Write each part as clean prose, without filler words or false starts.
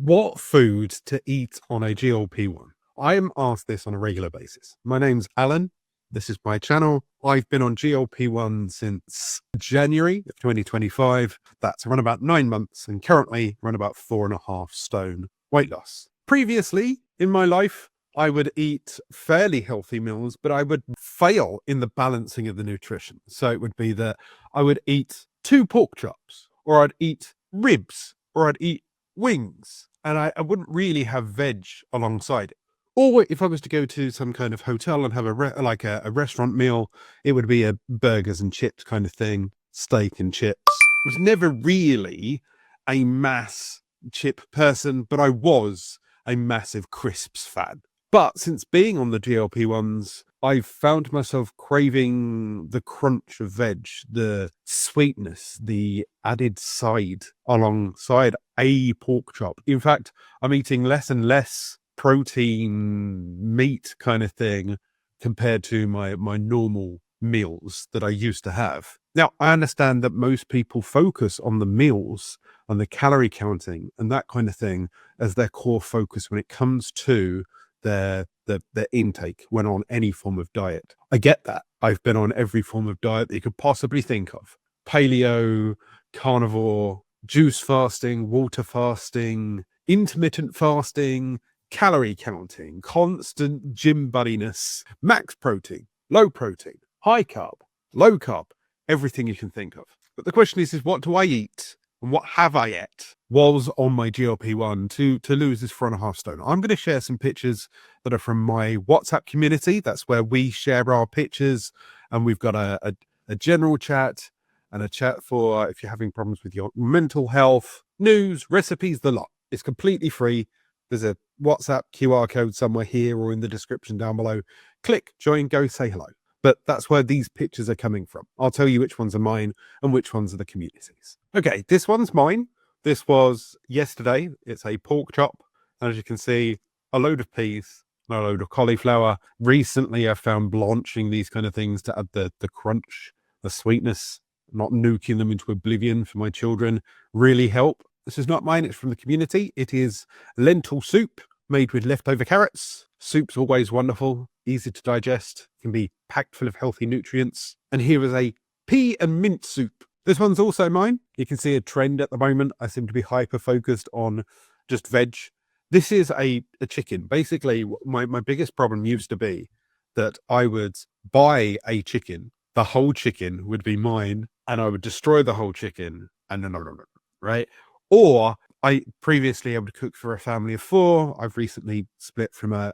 What food to eat on a GLP-1? I am asked this on a regular basis. My name's Alan. This is my channel. I've been on GLP-1 since January of 2025. That's around about 9 months and currently around about 4.5 stone weight loss. Previously in my life, I would eat fairly healthy meals, but I would fail in the balancing of the nutrition. So it would be that I would eat 2 pork chops, or I'd eat ribs, or I'd eat wings, and I wouldn't really have veg alongside it. Or if I was to go to some kind of hotel and have a restaurant meal, it would be a burgers and chips kind of thing, steak and chips. I was never really a mass chip person, but I was a massive crisps fan. But since being on the GLP-1s, I've found myself craving the crunch of veg, the sweetness, the added side alongside a pork chop. In fact, I'm eating less and less protein meat kind of thing compared to my normal meals that I used to have. Now, I understand that most people focus on the meals, on the calorie counting and that kind of thing as their core focus when it comes to their intake when on any form of diet. I get that. I've been on every form of diet that you could possibly think of. Paleo, carnivore, juice fasting, water fasting, intermittent fasting, calorie counting, constant gym buddiness, max protein, low protein, high carb, low carb, everything you can think of. But the question is what do I eat? And what have I ate was on my GLP-1 to lose this 4.5 stone. I'm going to share some pictures that are from my WhatsApp community. That's where we share our pictures. And we've got a general chat and a chat for if you're having problems with your mental health, news, recipes, the lot. It's completely free. There's a WhatsApp QR code somewhere here or in the description down below. Click, join, go, say hello. But that's where these pictures are coming from. I'll tell you which ones are mine and which ones are the community's. Okay, this one's mine. This was yesterday. It's a pork chop. And as you can see, a load of peas, a load of cauliflower. Recently, I found blanching these kind of things to add the crunch, the sweetness, not nuking them into oblivion for my children, really help. This is not mine. It's from the community. It is lentil soup made with leftover carrots. Soup's always wonderful, easy to digest, can be packed full of healthy nutrients. And here is a pea and mint soup. This one's also mine. You can see a trend at the moment. I seem to be hyper-focused on just veg. This is a chicken. Basically, my biggest problem used to be that I would buy a chicken, the whole chicken would be mine, and I would destroy the whole chicken, and then right? Or I would cook for a family of 4. I've recently split from a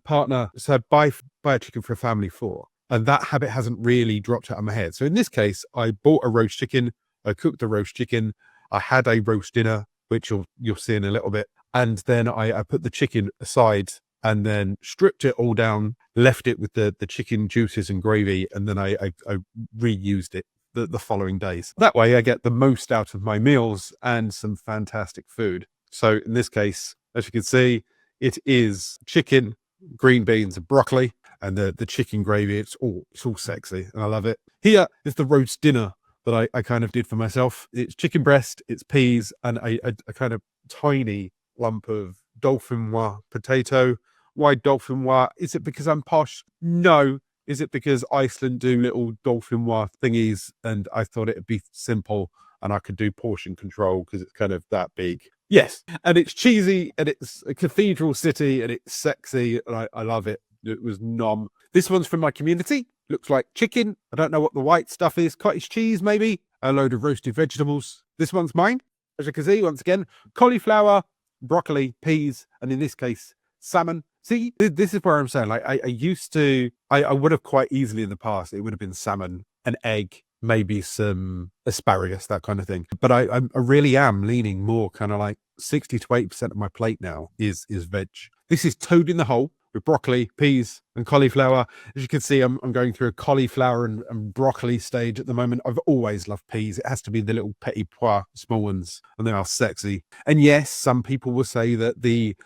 partner. So I'd buy a chicken for a family of 4. And that habit hasn't really dropped out of my head. So in this case, I bought a roast chicken. I cooked the roast chicken. I had a roast dinner, which you'll see in a little bit. And then I put the chicken aside and then stripped it all down, left it with the chicken juices and gravy. And then I reused it the following days. That way I get the most out of my meals and some fantastic food. So in this case, as you can see, it is chicken, green beans and broccoli, and the chicken gravy. It's all sexy and I love it. Here is the roast dinner that I kind of did for myself. It's chicken breast, it's peas, and a kind of tiny lump of dauphinoise potato. Why dauphinoise? Is it because I'm posh? No. Is it because Iceland do little dauphinoise thingies and I thought it'd be simple and I could do portion control because it's kind of that big? Yes. And it's cheesy and it's a cathedral city and it's sexy and I love it. It was nom. This one's from my community. Looks like chicken. I don't know what the white stuff is. Cottage cheese, maybe. A load of roasted vegetables. This one's mine. As you can see, once again, cauliflower, broccoli, peas, and in this case, salmon. See, this is where I'm saying, like, I used to, I would have quite easily in the past, it would have been salmon, an egg, maybe some asparagus, that kind of thing. But I really am leaning more kind of like 60 to 80% of my plate now is veg. This is toad in the hole with broccoli, peas, and cauliflower. As you can see, I'm going through a cauliflower and broccoli stage at the moment. I've always loved peas. It has to be the little petit pois, small ones, and they are sexy. And yes, some people will say that the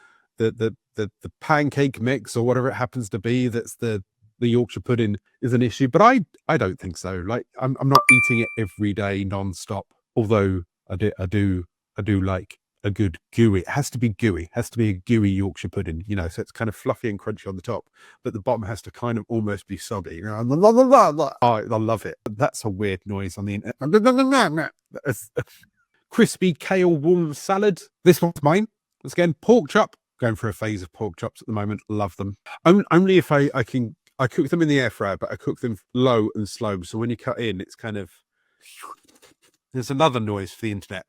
pancake mix or whatever it happens to be, that's the Yorkshire pudding, is an issue. But I don't think so. Like I'm not eating it every day non-stop. Although I do like a good gooey. It has to be gooey. It has to be a gooey Yorkshire pudding, you know, so it's kind of fluffy and crunchy on the top, but the bottom has to kind of almost be soggy. Oh, I love it. That's a weird noise on the internet. Crispy kale warm salad. This one's mine. Once again, pork chop. Going for a phase of pork chops at the moment. Love them. Only if I cook them in the air fryer, but I cook them low and slow. So when you cut in, it's kind of, there's another noise for the internet.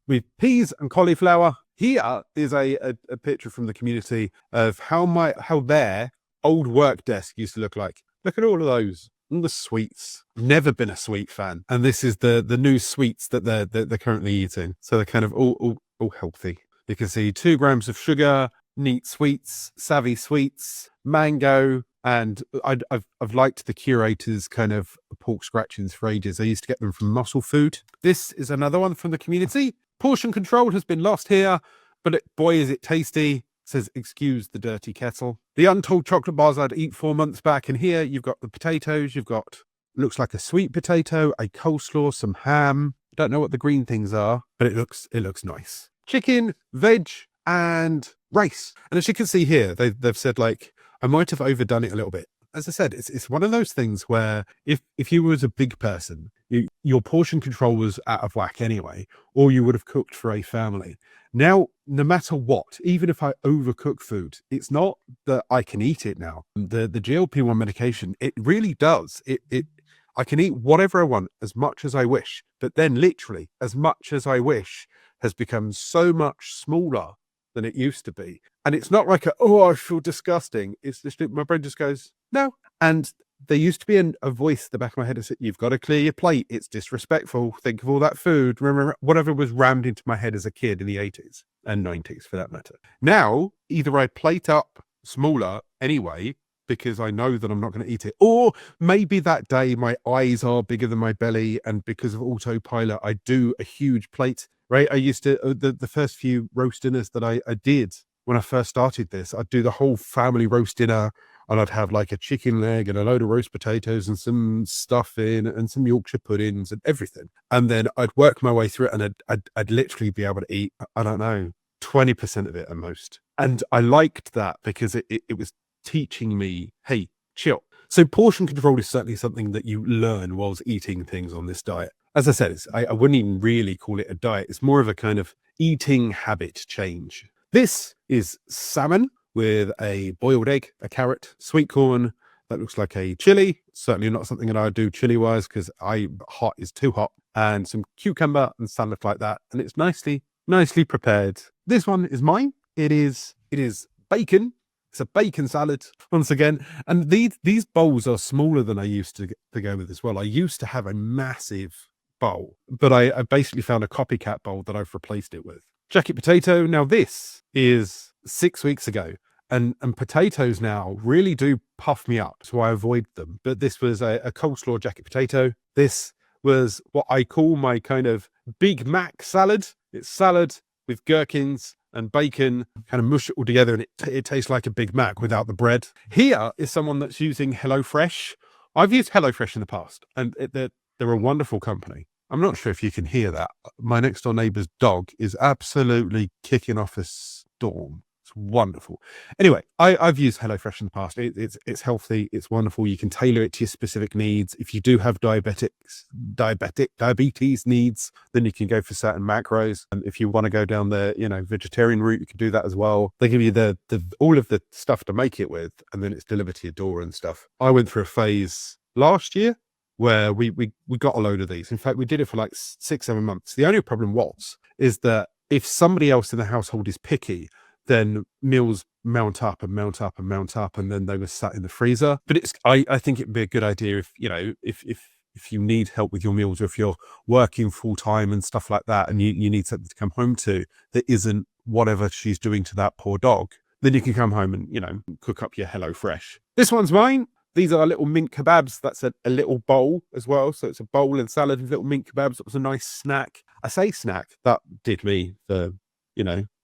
With peas and cauliflower. Here is a picture from the community of how their old work desk used to look like. Look at all of those. And the sweets. Never been a sweet fan. And this is the new sweets that they're currently eating. So they're kind of all healthy. You can see 2 grams of sugar, neat sweets, savvy sweets, mango, and I've liked the curator's kind of pork scratchings for ages. I used to get them from Muscle Food. This is another one from the community. Portion control has been lost here, but boy is it tasty. It says, excuse the dirty kettle. The untold chocolate bars I'd eat 4 months back. And here you've got the potatoes. You've got, looks like a sweet potato, a coleslaw, some ham. Don't know what the green things are, but it looks nice. Chicken, veg, and rice. And as you can see here, they've said, like, I might have overdone it a little bit. As I said, it's one of those things where if you was a big person, your portion control was out of whack anyway, or you would have cooked for a family. Now, no matter what, even if I overcook food, it's not that I can eat it now. The GLP-1 medication, it really does. I can eat whatever I want as much as I wish, but then literally as much as I wish has become so much smaller than it used to be. And it's not like I feel disgusting. It's just, my brain just goes, no. And there used to be a voice at the back of my head that said, you've got to clear your plate. It's disrespectful. Think of all that food. Remember, whatever was rammed into my head as a kid in the 80s and 90s for that matter. Now, either I plate up smaller anyway, because I know that I'm not going to eat it. Or maybe that day my eyes are bigger than my belly, and because of autopilot, I do a huge plate, right? I used to, the first few roast dinners that I did when I first started this, I'd do the whole family roast dinner, and I'd have like a chicken leg and a load of roast potatoes and some stuffing and some Yorkshire puddings and everything. And then I'd work my way through it, and I'd literally be able to eat, I don't know, 20% of it at most. And I liked that because it was teaching me, hey, chill. So portion control is certainly something that you learn whilst eating things on this diet. As I said, I wouldn't even really call it a diet. It's more of a kind of eating habit change. This is salmon with a boiled egg, a carrot, sweet corn. That looks like a chili. Certainly not something that I would do chili-wise because hot is too hot. And some cucumber and salad like that. And it's nicely prepared. This one is mine. It is bacon. It's a bacon salad once again. And these bowls are smaller than I used to go with as well. I used to have a massive bowl, but I basically found a copycat bowl that I've replaced it with. Jacket potato. Now this is 6 weeks ago. And potatoes now really do puff me up, so I avoid them. But this was a coleslaw jacket potato. This was what I call my kind of Big Mac salad. It's salad with gherkins and bacon, kind of mush it all together, and it tastes like a Big Mac without the bread. Here is someone that's using HelloFresh. I've used HelloFresh in the past, and they're a wonderful company. I'm not sure if you can hear that. My next door neighbor's dog is absolutely kicking off a storm. It's wonderful. Anyway, I've used HelloFresh in the past. It's healthy. It's wonderful. You can tailor it to your specific needs. If you do have diabetes needs, then you can go for certain macros. And if you want to go down the, vegetarian route, you can do that as well. They give you the all of the stuff to make it with, and then it's delivered to your door and stuff. I went through a phase last year where we got a load of these. In fact, we did it for like 6-7 months. The only problem is that if somebody else in the household is picky, then meals mount up, and then they were sat in the freezer. But I think it'd be a good idea if you need help with your meals, or if you're working full time and stuff like that, and you need something to come home to that isn't whatever she's doing to that poor dog, then you can come home and, cook up your HelloFresh. This one's mine. These are little mint kebabs. That's a little bowl as well. So it's a bowl and salad with little mint kebabs. It was a nice snack. I say snack, that did me for,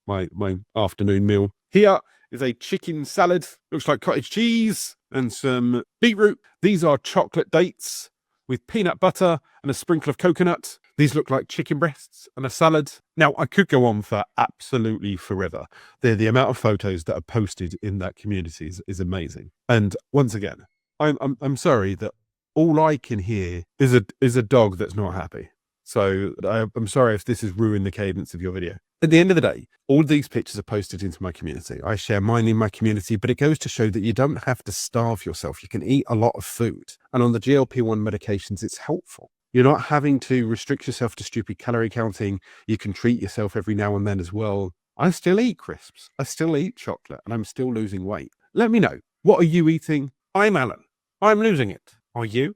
my afternoon meal. Here is a chicken salad. Looks like cottage cheese and some beetroot. These are chocolate dates with peanut butter and a sprinkle of coconut. These look like chicken breasts and a salad. Now, I could go on for absolutely forever. The amount of photos that are posted in that community is amazing. And once again, I'm sorry that all I can hear is a dog that's not happy. So I'm sorry if this has ruined the cadence of your video. At the end of the day, all these pictures are posted into my community. I share mine in my community, but it goes to show that you don't have to starve yourself. You can eat a lot of food. And on the GLP-1 medications, it's helpful. You're not having to restrict yourself to stupid calorie counting. You can treat yourself every now and then as well. I still eat crisps. I still eat chocolate, and I'm still losing weight. Let me know. What are you eating? I'm Alan. I'm losing it. Are you?